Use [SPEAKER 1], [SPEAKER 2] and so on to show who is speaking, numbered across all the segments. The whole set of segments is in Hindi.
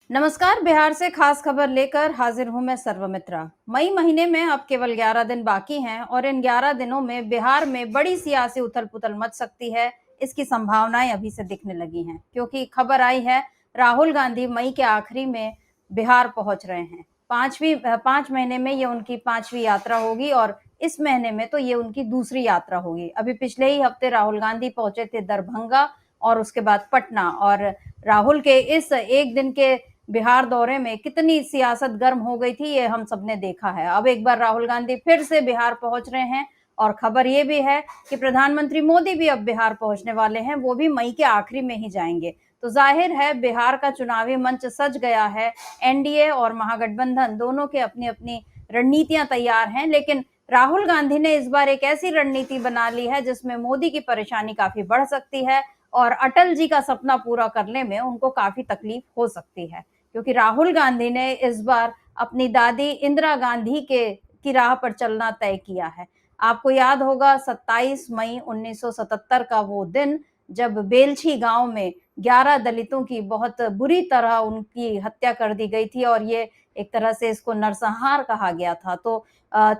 [SPEAKER 1] नमस्कार। बिहार से खास खबर लेकर हाजिर हूं मैं सर्वमित्रा। मई महीने में अब केवल 11 दिन बाकी हैं और इन 11 दिनों में बिहार में बड़ी सियासी उथल-पुथल मच सकती है। इसकी संभावनाएं अभी से दिखने लगी हैं क्योंकि खबर आई है राहुल गांधी मई के आखिरी में बिहार पहुंच रहे हैं। 5 महीने में ये उनकी 5वीं यात्रा होगी और इस महीने में तो ये उनकी दूसरी यात्रा होगी। अभी पिछले ही हफ्ते राहुल गांधी पहुंचे थे दरभंगा और उसके बाद पटना। और राहुल के इस एक दिन के बिहार दौरे में कितनी सियासत गर्म हो गई थी ये हम सबने देखा है। अब एक बार राहुल गांधी फिर से बिहार पहुंच रहे हैं और खबर ये भी है कि प्रधानमंत्री मोदी भी अब बिहार पहुंचने वाले हैं, वो भी मई के आखिरी में ही जाएंगे। तो जाहिर है बिहार का चुनावी मंच सज गया है। एनडीए और महागठबंधन दोनों के अपनी अपनी रणनीतियां तैयार हैं, लेकिन राहुल गांधी ने इस बार एक ऐसी रणनीति बना ली है जिसमें मोदी की परेशानी काफी बढ़ सकती है और अटल जी का सपना पूरा करने में उनको काफी तकलीफ हो सकती है, क्योंकि राहुल गांधी ने इस बार अपनी दादी इंदिरा गांधी के की राह पर चलना तय किया है। आपको याद होगा 27 मई 1977 का वो दिन जब बेलछी गांव में 11 दलितों की बहुत बुरी तरह उनकी हत्या कर दी गई थी और ये एक तरह से इसको नरसंहार कहा गया था। तो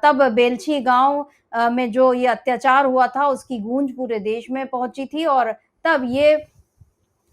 [SPEAKER 1] तब बेलछी गांव में जो ये अत्याचार हुआ था उसकी गूंज पूरे देश में पहुंची थी और तब ये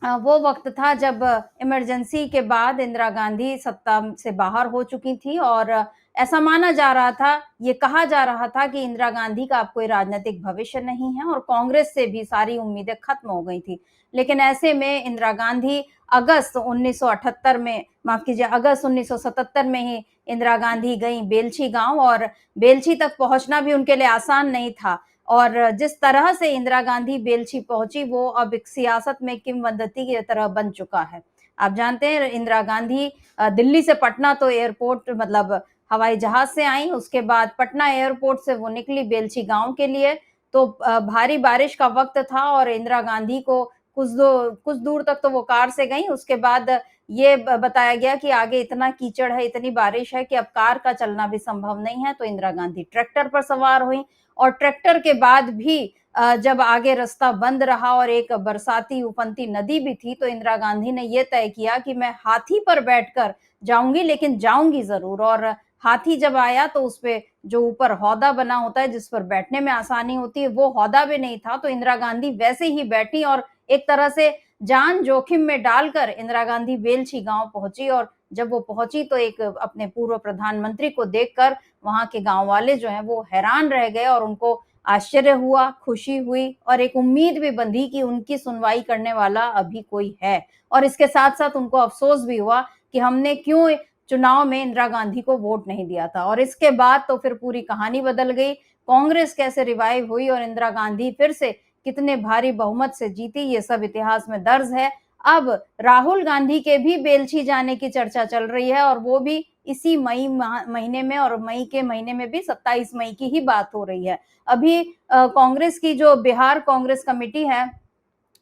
[SPEAKER 1] वो वक्त था जब इमरजेंसी के बाद इंदिरा गांधी सत्ता से बाहर हो चुकी थी और ऐसा माना जा रहा था, ये कहा जा रहा था कि इंदिरा गांधी का अब कोई राजनीतिक भविष्य नहीं है और कांग्रेस से भी सारी उम्मीदें खत्म हो गई थी। लेकिन ऐसे में इंदिरा गांधी अगस्त 1978 में, माफ कीजिए, अगस्त 1977 में ही इंदिरा गांधी गई बेलछी गांव और बेलछी तक पहुंचना भी उनके लिए आसान नहीं था। और जिस तरह से इंदिरा गांधी बेलछी पहुंची वो अब एक सियासत में किंवदंती की तरह बन चुका है। आप जानते हैं इंदिरा गांधी दिल्ली से पटना तो एयरपोर्ट मतलब हवाई जहाज से आई, उसके बाद पटना एयरपोर्ट से वो निकली बेलछी गांव के लिए। तो भारी बारिश का वक्त था और इंदिरा गांधी को कुछ दूर तक तो वो कार से गई। उसके बाद ये बताया गया कि आगे इतना कीचड़ है, इतनी बारिश है कि अब कार का चलना भी संभव नहीं है। तो इंदिरा गांधी ट्रैक्टर पर सवार हुई और ट्रैक्टर के बाद भी जब आगे रास्ता बंद रहा और एक बरसाती उफनती नदी भी थी तो इंदिरा गांधी ने यह तय किया कि मैं हाथी पर बैठकर जाऊंगी, लेकिन जाऊंगी जरूर। और हाथी जब आया तो उसपे जो ऊपर हौदा बना होता है जिस पर बैठने में आसानी होती है, वो हौदा भी नहीं था। तो इंदिरा गांधी वैसे ही बैठी और एक तरह से जान जोखिम में डालकर इंदिरा गांधी बेलछी गांव पहुंची। और जब वो पहुंची तो एक अपने पूर्व प्रधानमंत्री को देखकर वहां के गांव वाले जो हैं वो हैरान रह गए और उनको आश्चर्य हुआ, खुशी हुई और एक उम्मीद भी बंधी कि उनकी सुनवाई करने वाला अभी कोई है। और इसके साथ साथ उनको अफसोस भी हुआ कि हमने क्यों चुनाव में इंदिरा गांधी को वोट नहीं दिया था। और इसके बाद तो फिर पूरी कहानी बदल गई। कांग्रेस कैसे रिवाइव हुई और इंदिरा गांधी फिर से कितने भारी बहुमत से जीती, ये सब इतिहास में दर्ज है। अब राहुल गांधी के भी बेलछी जाने की चर्चा चल रही है और वो भी इसी महीने में, और मई के महीने में भी 27 मई की ही बात हो रही है। अभी कांग्रेस की जो बिहार कांग्रेस कमेटी है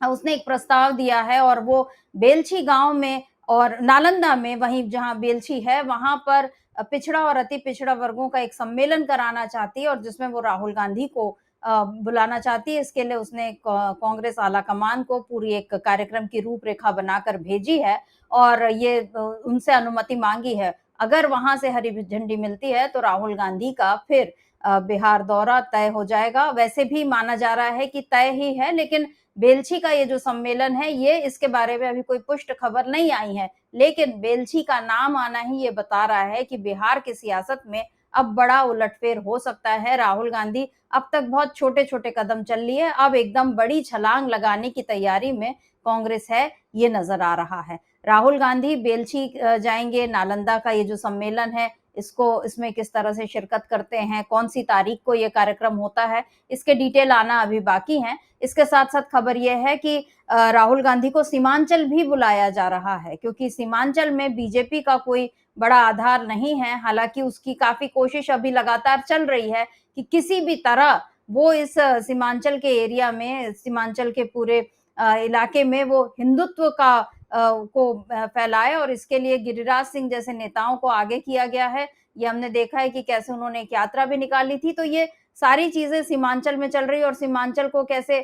[SPEAKER 1] उसने एक प्रस्ताव दिया है और वो बेलछी गांव में और नालंदा में, वहीं जहां बेलछी है वहां पर पिछड़ा और अति पिछड़ा वर्गों का एक सम्मेलन कराना चाहती है और जिसमें वो राहुल गांधी को बुलाना चाहती है। इसके लिए उसने कांग्रेस आला कमान को पूरी एक कार्यक्रम की रूपरेखा बनाकर भेजी है और ये उनसे अनुमति मांगी है। अगर वहां से हरी झंडी मिलती है तो राहुल गांधी का फिर बिहार दौरा तय हो जाएगा। वैसे भी माना जा रहा है कि तय ही है, लेकिन बेलछी का ये जो सम्मेलन है ये, इसके बारे में अभी कोई पुष्ट खबर नहीं आई है, लेकिन बेलछी का नाम आना ही ये बता रहा है कि बिहार की सियासत में अब बड़ा उलटफेर हो सकता है। राहुल गांधी अब तक बहुत छोटे छोटे कदम चल लिए, अब एकदम बड़ी छलांग लगाने की तैयारी में कांग्रेस है, ये नजर आ रहा है। राहुल गांधी बेलछी जाएंगे। नालंदा का ये जो सम्मेलन है इसमें किस तरह से शिरकत करते हैं, कौन सी तारीख को ये कार्यक्रम होता है, इसके डिटेल आना अभी बाकी है। इसके साथ साथ खबर यह है कि राहुल गांधी को सीमांचल भी बुलाया जा रहा है, क्योंकि सीमांचल में बीजेपी का कोई बड़ा आधार नहीं है। हालांकि उसकी काफी कोशिश अभी लगातार चल रही है कि किसी भी तरह वो इस सीमांचल के एरिया में, सीमांचल के पूरे इलाके में वो हिंदुत्व का को फैलाए और इसके लिए गिरिराज सिंह जैसे नेताओं को आगे किया गया है। ये हमने देखा है कि कैसे उन्होंने एक यात्रा भी निकाली थी। तो ये सारी चीजें सीमांचल में चल रही है और सीमांचल को कैसे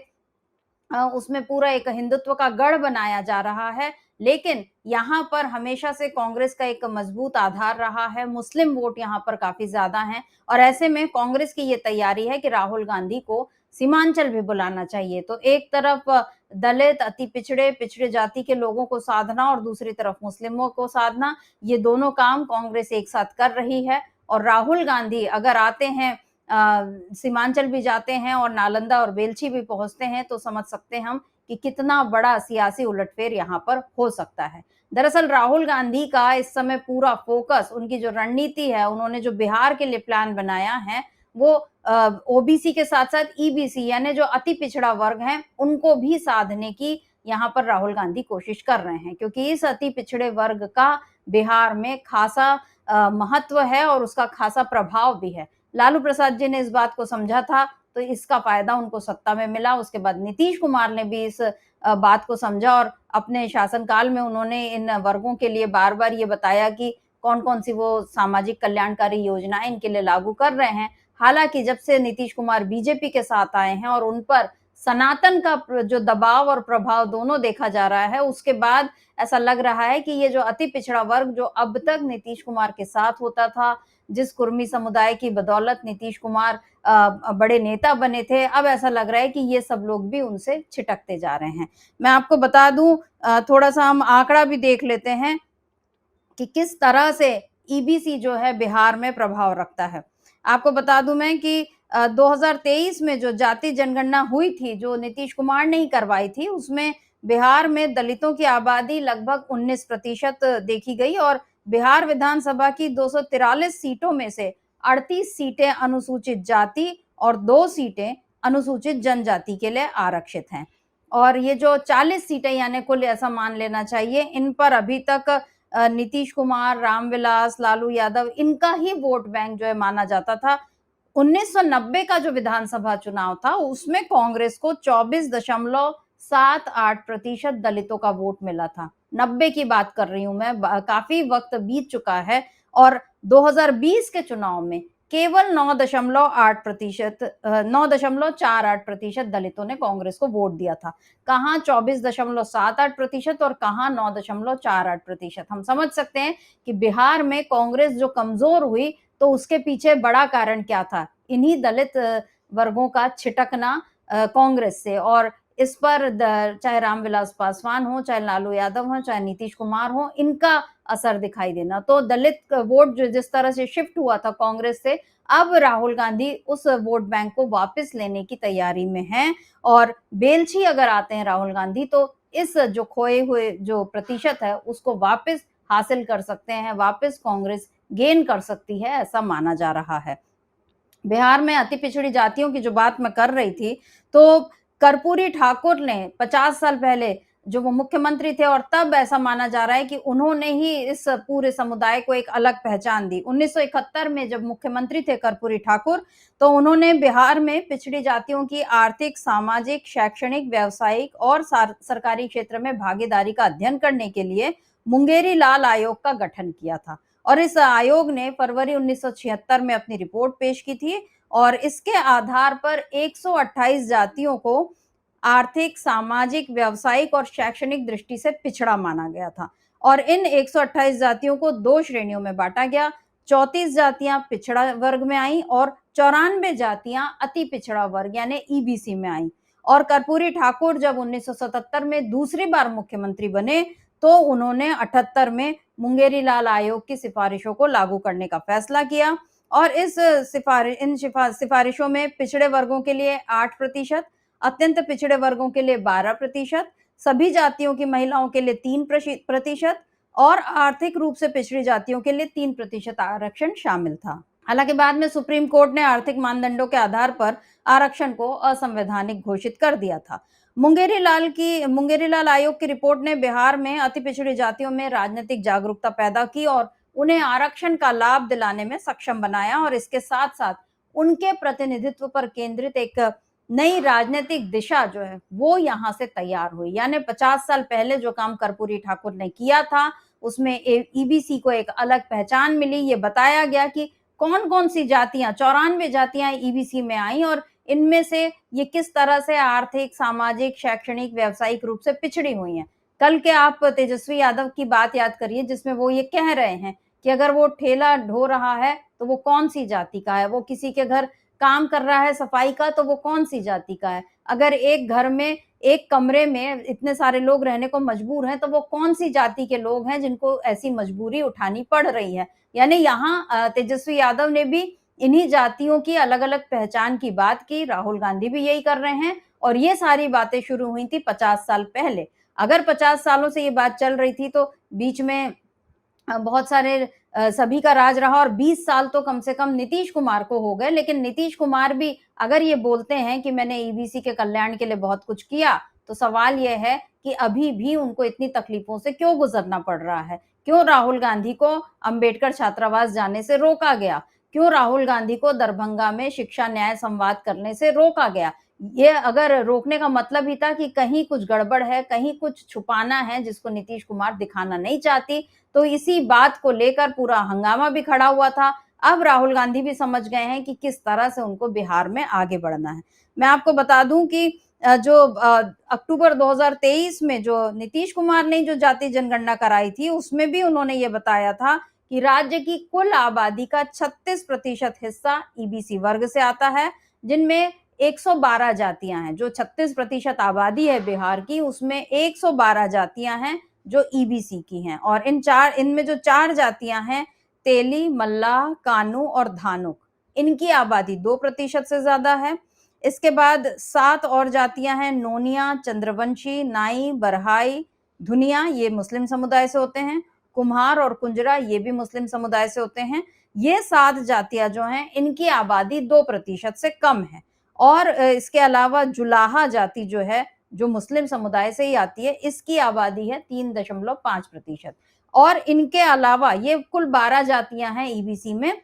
[SPEAKER 1] उसमें पूरा एक हिंदुत्व का गढ़ बनाया जा रहा है, लेकिन यहाँ पर हमेशा से कांग्रेस का एक मजबूत आधार रहा है, मुस्लिम वोट यहाँ पर काफ़ी ज़्यादा हैं और ऐसे में कांग्रेस की ये तैयारी है कि राहुल गांधी को सीमांचल भी बुलाना चाहिए। तो एक तरफ दलित, अति पिछड़े, पिछड़े जाति के लोगों को साधना और दूसरी तरफ मुस्लिमों को साधना, ये दोनों काम कांग्रेस एक साथ कर रही है और राहुल गांधी अगर आते हैं सीमांचल भी जाते हैं और नालंदा और बेलछी भी पहुंचते हैं तो समझ सकते हैं हम कि कितना बड़ा सियासी उलटफेर यहाँ पर हो सकता है। दरअसल राहुल गांधी का इस समय पूरा फोकस, उनकी जो रणनीति है, उन्होंने जो बिहार के लिए प्लान बनाया है, वो ओबीसी के साथ साथ ईबीसी यानी जो अति पिछड़ा वर्ग है, उनको भी साधने की यहाँ पर राहुल गांधी कोशिश कर रहे हैं, क्योंकि इस अति पिछड़े वर्ग का बिहार में खासा महत्व है और उसका खासा प्रभाव भी है। लालू प्रसाद जी ने इस बात को समझा था, तो इसका फायदा उनको सत्ता में मिला। उसके बाद नीतीश कुमार ने भी इस बात को समझा और अपने शासनकाल में उन्होंने इन वर्गों के लिए बार-बार ये बताया कि कौन-कौन सी वो सामाजिक कल्याणकारी योजनाएं इनके लिए लागू कर रहे हैं। हालांकि जब से नीतीश कुमार बीजेपी के साथ आए हैं और उन पर सनातन का जो दबाव और प्रभाव दोनों देखा जा रहा है, उसके बाद ऐसा लग रहा है कि ये जो अति पिछड़ा वर्ग जो अब तक नीतीश कुमार के साथ होता था, जिस कुर्मी समुदाय की बदौलत नीतीश कुमार बड़े नेता बने थे, अब ऐसा लग रहा है कि ये सब लोग भी उनसे छिटकते जा रहे हैं। मैं आपको बता दूं, थोड़ा-सा हम आंकड़ा भी देख लेते हैं कि किस तरह से ईबीसी जो है बिहार में प्रभाव रखता है। आपको बता दूं मैं कि 2023 में जो जाति जनगणना हुई थी, जो नीतीश कुमार ने ही करवाई थी, उसमें बिहार में दलितों की आबादी लगभग 19% देखी गई और बिहार विधानसभा की 243 सीटों में से 38 सीटें अनुसूचित जाति और 2 सीटें अनुसूचित जनजाति के लिए आरक्षित हैं। और ये जो 40 सीटें यानी कुल ऐसा मान लेना चाहिए, इन पर अभी तक नीतीश कुमार, रामविलास, लालू यादव, इनका ही वोट बैंक जो है माना जाता था। 1990 का जो विधानसभा चुनाव था, उसमें कांग्रेस को 24.78% दलितों का वोट मिला था। 90 की बात कर रही हूं मैं, काफी वक्त बीत चुका है और 2020 के चुनाव में केवल 9.48% दलितों ने कांग्रेस को वोट दिया था। कहां 24.78% और कहां 9.48%। हम समझ सकते हैं कि बिहार में कांग्रेस जो कमजोर हुई, तो उसके पीछे बड़ा कारण क्या था? इन्हीं दलित वर्गों का छिटकना कांग्रेस से। और इस पर चाहे रामविलास पासवान हो, चाहे लालू यादव हो, चाहे नीतीश कुमार हो, इनका असर दिखाई देना। तो दलित वोट जो जिस तरह से शिफ्ट हुआ था कांग्रेस से, अब राहुल गांधी उस वोट बैंक को वापस लेने की तैयारी में हैं और बेलछी अगर आते हैं राहुल गांधी, तो इस जो खोए हुए जो प्रतिशत है, उसको वापस हासिल कर सकते हैं, वापस कांग्रेस गेन कर सकती है, ऐसा माना जा रहा है। बिहार में अति पिछड़ी जातियों की जो बात मैं कर रही थी, तो कर्पूरी ठाकुर ने 50 साल पहले जो वो मुख्यमंत्री थे और तब ऐसा माना जा रहा है कि उन्होंने ही इस पूरे समुदाय को एक अलग पहचान दी। 1971 में जब मुख्यमंत्री थे कर्पूरी ठाकुर, तो उन्होंने बिहार में पिछड़ी जातियों की आर्थिक, सामाजिक, शैक्षणिक, व्यावसायिक और सरकारी क्षेत्र में भागीदारी का अध्ययन करने के लिए मुंगेरी लाल आयोग का गठन किया था और इस आयोग ने फरवरी 1976 में अपनी रिपोर्ट पेश की थी और इसके आधार पर 128 जातियों को आर्थिक, सामाजिक, व्यावसायिक और शैक्षणिक दृष्टि से पिछड़ा माना गया था और इन 128 जातियों को 2 श्रेणियों में बांटा गया। 34 जातियां पिछड़ा वर्ग में आई और 94 जातियां अति पिछड़ा वर्ग यानी ईबीसी में आई। और कर्पूरी ठाकुर जब 1977 में दूसरी बार मुख्यमंत्री बने, तो उन्होंने 78 में मुंगेरी लाल आयोग की सिफारिशों को लागू करने का फैसला किया और इन सिफारिशों में पिछड़े वर्गों के लिए 8%, अत्यंत पिछड़े वर्गों के लिए 12%, सभी जातियों की महिलाओं के लिए 3% और आर्थिक रूप से पिछड़ी जातियों के लिए 3% आरक्षण शामिल था। हालांकि बाद में सुप्रीम कोर्ट ने आर्थिक मानदंडों के आधार पर आरक्षण को असंवैधानिक घोषित कर दिया था। मुंगेरी लाल आयोग की रिपोर्ट ने बिहार में अति पिछड़ी जातियों में राजनीतिक जागरूकता पैदा की और उन्हें आरक्षण का लाभ दिलाने में सक्षम बनाया और इसके साथ साथ उनके प्रतिनिधित्व पर केंद्रित एक नई राजनीतिक दिशा जो है वो यहाँ से तैयार हुई। यानी 50 साल पहले जो काम कर्पूरी ठाकुर ने किया था, उसमें ईबीसी को एक अलग पहचान मिली। ये बताया गया कि कौन कौन सी जातियां, 94 जातियां ईबीसी में आई और इनमें से ये किस तरह से आर्थिक, सामाजिक, शैक्षणिक, व्यावसायिक रूप से पिछड़ी हुई हैं। कल के आप तेजस्वी यादव की बात याद करिए, जिसमें वो ये कह रहे हैं कि अगर वो ठेला ढो रहा है तो वो कौन सी जाति का है, वो किसी के घर काम कर रहा है सफाई का तो वो कौन सी जाति का है, अगर एक घर में एक कमरे में इतने सारे लोग रहने को मजबूर हैं तो वो कौन सी जाति के लोग हैं जिनको ऐसी मजबूरी उठानी पड़ रही है। यानी यहाँ तेजस्वी यादव ने भी इन्हीं जातियों की अलग अलग पहचान की बात की, राहुल गांधी भी यही कर रहे हैं। और ये सारी बातें शुरू हुई थी 50 साल पहले। अगर 50 सालों से ये बात चल रही थी तो बीच में बहुत सारे सभी का राज रहा और 20 साल तो कम से कम नीतीश कुमार को हो गए। लेकिन नीतीश कुमार भी अगर ये बोलते हैं कि मैंने ईबीसी के कल्याण के लिए बहुत कुछ किया, तो सवाल ये है कि अभी भी उनको इतनी तकलीफों से क्यों गुजरना पड़ रहा है? क्यों राहुल गांधी को अंबेडकर छात्रावास जाने से रोका गया? क्यों राहुल गांधी को दरभंगा में शिक्षा न्याय संवाद करने से रोका गया? ये अगर रोकने का मतलब ही था कि कहीं कुछ गड़बड़ है, कहीं कुछ छुपाना है जिसको नीतीश कुमार दिखाना नहीं चाहती, तो इसी बात को लेकर पूरा हंगामा भी खड़ा हुआ था। अब राहुल गांधी भी समझ गए हैं कि किस तरह से उनको बिहार में आगे बढ़ना है। मैं आपको बता दूं कि जो अक्टूबर 2023 में जो नीतीश कुमार ने जो जाति जनगणना कराई थी, उसमें भी उन्होंने ये बताया था कि राज्य की कुल आबादी का 36% हिस्सा ईबीसी वर्ग से आता है, जिनमें 112 जातियां हैं। जो 36% आबादी है बिहार की, उसमें 112 जातियां हैं जो ईबीसी की हैं। और इनमें जो 4 जातियां हैं, तेली, मल्लाह, कानू और धानुक, इनकी आबादी 2% से ज्यादा है। इसके बाद 7 और जातियां हैं, नोनिया, चंद्रवंशी, नाई, बरहाई, धुनिया, ये मुस्लिम समुदाय से होते हैं। कुम्हार और कुंजरा, ये भी मुस्लिम समुदाय से होते हैं। ये 7 जातियां जो हैं, इनकी आबादी 2% से कम है। और इसके अलावा जुलाहा जाति जो है, जो मुस्लिम समुदाय से ही आती है, इसकी आबादी है 3.5%। और इनके अलावा ये कुल 12 जातियां हैं ईबीसी में,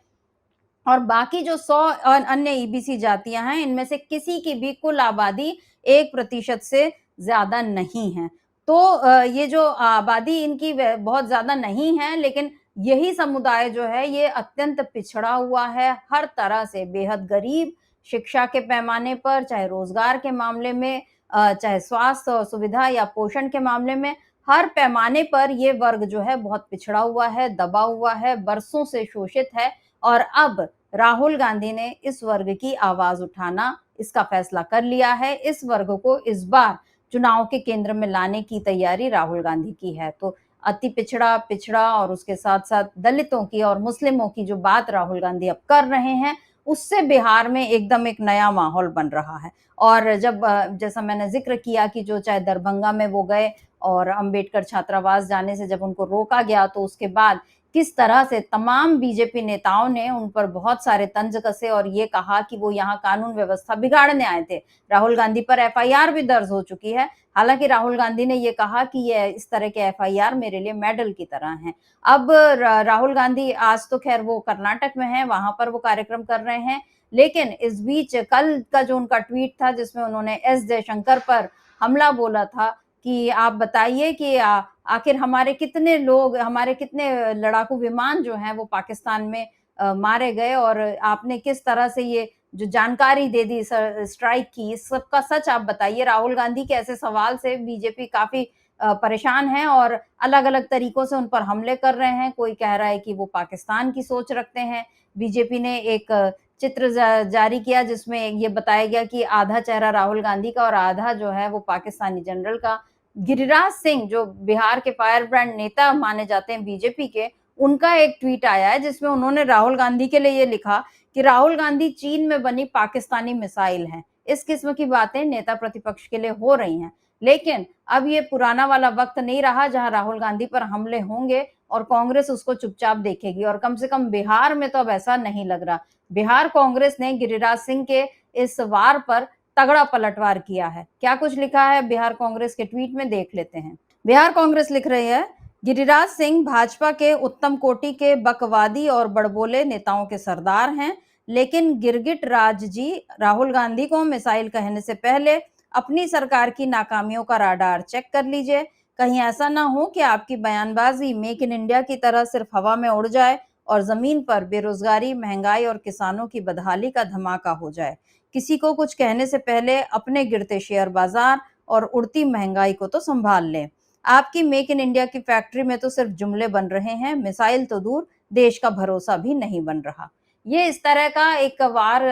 [SPEAKER 1] और बाकी जो 100 अन्य ईबीसी जातियां हैं, इनमें से किसी की भी कुल आबादी 1% से ज्यादा नहीं है। तो ये जो आबादी इनकी बहुत ज्यादा नहीं है, लेकिन यही समुदाय जो है ये अत्यंत पिछड़ा हुआ है, हर तरह से बेहद गरीब, शिक्षा के पैमाने पर, चाहे रोजगार के मामले में, चाहे स्वास्थ्य सुविधा या पोषण के मामले में, हर पैमाने पर ये वर्ग जो है बहुत पिछड़ा हुआ है, दबा हुआ है, बरसों से शोषित है। और अब राहुल गांधी ने इस वर्ग की आवाज उठाना, इसका फैसला कर लिया है। इस वर्ग को इस बार चुनाव के केंद्र में लाने की तैयारी राहुल गांधी की है। तो अति पिछड़ा, पिछड़ा और उसके साथ साथ दलितों की और मुस्लिमों की जो बात राहुल गांधी अब कर रहे हैं, उससे बिहार में एकदम एक नया माहौल बन रहा है। और जब जैसा मैंने जिक्र किया कि जो चाहे दरभंगा में वो गए और अंबेडकर छात्रावास जाने से जब उनको रोका गया, तो उसके बाद किस तरह से तमाम बीजेपी नेताओं ने उन पर बहुत सारे तंज कसे और ये कहा कि वो यहाँ कानून व्यवस्था बिगाड़ने आए थे। राहुल गांधी पर एफआईआर भी दर्ज हो चुकी है। हालांकि राहुल गांधी ने ये कहा कि ये इस तरह के एफआईआर मेरे लिए मेडल की तरह हैं। अब राहुल गांधी आज तो खैर वो कर्नाटक में है, वहां पर वो कार्यक्रम कर रहे हैं। लेकिन इस बीच कल का जो उनका ट्वीट था, जिसमें उन्होंने एस जयशंकर पर हमला बोला था कि आप बताइए कि आखिर हमारे कितने लोग, हमारे कितने लड़ाकू विमान जो हैं वो पाकिस्तान में मारे गए, और आपने किस तरह से ये जो जानकारी दे दी स्ट्राइक की, इस सब का सच आप बताइए। राहुल गांधी के ऐसे सवाल से बीजेपी काफी परेशान है और अलग अलग तरीकों से उन पर हमले कर रहे हैं। कोई कह रहा है कि वो पाकिस्तान की सोच रखते हैं। बीजेपी ने एक चित्र जारी किया जिसमें ये बताया गया कि आधा चेहरा राहुल गांधी का और आधा जो है वो पाकिस्तानी जनरल का। गिरिराज सिंह, जो बिहार के फायर ब्रांड नेता माने जाते हैं बीजेपी के, उनका एक ट्वीट आया है जिसमें उन्होंने राहुल गांधी के लिए ये लिखा कि राहुल गांधी चीन में बनी पाकिस्तानी मिसाइल हैं। इस किस्म की बातें नेता प्रतिपक्ष के लिए हो रही हैं। लेकिन अब ये पुराना वाला वक्त नहीं रहा जहां राहुल गांधी पर हमले होंगे और कांग्रेस उसको चुपचाप देखेगी, और कम से कम बिहार में तो अब ऐसा नहीं लग रहा। बिहार कांग्रेस ने गिरिराज सिंह के इस वार पर तगड़ा पलटवार किया है। क्या कुछ लिखा है बिहार कांग्रेस के ट्वीट में, देख लेते हैं। बिहार कांग्रेस लिख रही है, गिरिराज सिंह भाजपा के उत्तम कोटि के बकवादी और बड़बोले नेताओं के सरदार हैं, लेकिन गिरगिट राज जी राहुल गांधी को मिसाइल कहने से पहले अपनी सरकार की नाकामियों का राडार चेक कर लीजिए। कहीं ऐसा ना हो कि आपकी बयानबाजी मेक इन इंडिया की तरह सिर्फ हवा में उड़ जाए और जमीन पर बेरोजगारी, महंगाई और किसानों की बदहाली का धमाका हो जाए। किसी को कुछ कहने से पहले अपने गिरते शेयर बाजार और उड़ती महंगाई को तो संभाल लें। आपकी मेक इन इंडिया की फैक्ट्री में तो सिर्फ जुमले बन रहे हैं, मिसाइल तो दूर, देश का भरोसा भी नहीं बन रहा। ये इस तरह का एक वार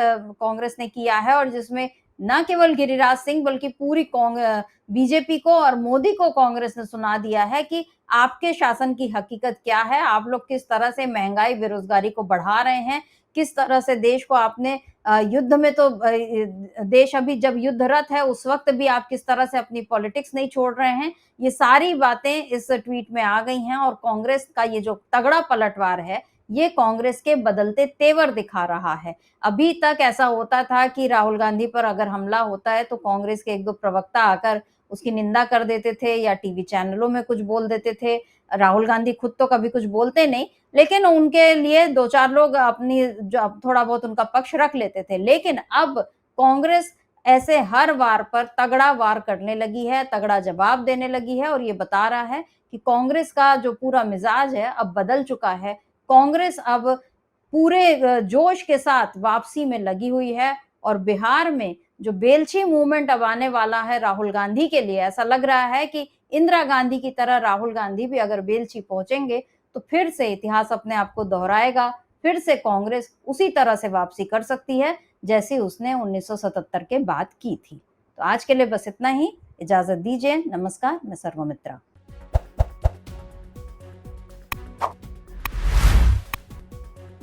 [SPEAKER 1] कांग्रेस ने किया है और जिसमें न केवल गिरिराज सिंह बल्कि पूरी बीजेपी को और मोदी को कांग्रेस ने सुना दिया है कि आपके शासन की हकीकत क्या है, आप लोग किस तरह से महंगाई, बेरोजगारी को बढ़ा रहे हैं, किस तरह से देश को आपने युद्ध में तो देश अभी जब युद्धरत है उस वक्त भी आप किस तरह से अपनी पॉलिटिक्स नहीं छोड़ रहे हैं, ये सारी बातें इस ट्वीट में आ गई हैं और कांग्रेस का ये जो तगड़ा पलटवार है, ये कांग्रेस के बदलते तेवर दिखा रहा है। अभी तक ऐसा होता था कि राहुल गांधी पर अगर हमला होता है तो कांग्रेस के 1-2 प्रवक्ता आकर उसकी निंदा कर देते थे या टीवी चैनलों में कुछ बोल देते थे। राहुल गांधी खुद तो कभी कुछ बोलते नहीं, लेकिन उनके लिए 2-4 लोग अपनी जो थोड़ा बहुत उनका पक्ष रख लेते थे। लेकिन अब कांग्रेस ऐसे हर वार पर तगड़ा वार करने लगी है, तगड़ा जवाब देने लगी है और ये बता रहा है कि कांग्रेस का जो पूरा मिजाज है अब बदल चुका है। कांग्रेस अब पूरे जोश के साथ वापसी में लगी हुई है और बिहार में जो बेलछी मूवमेंट अब आने वाला है राहुल गांधी के लिए, ऐसा लग रहा है कि इंदिरा गांधी की तरह राहुल गांधी भी अगर बेलछी पहुंचेंगे तो फिर से इतिहास अपने आप को दोहराएगा, फिर से कांग्रेस उसी तरह से वापसी कर सकती है जैसी उसने 1977 के बाद की थी। तो आज के लिए बस इतना ही, इजाजत दीजिए, नमस्कार, मैं सर्वमित्रा।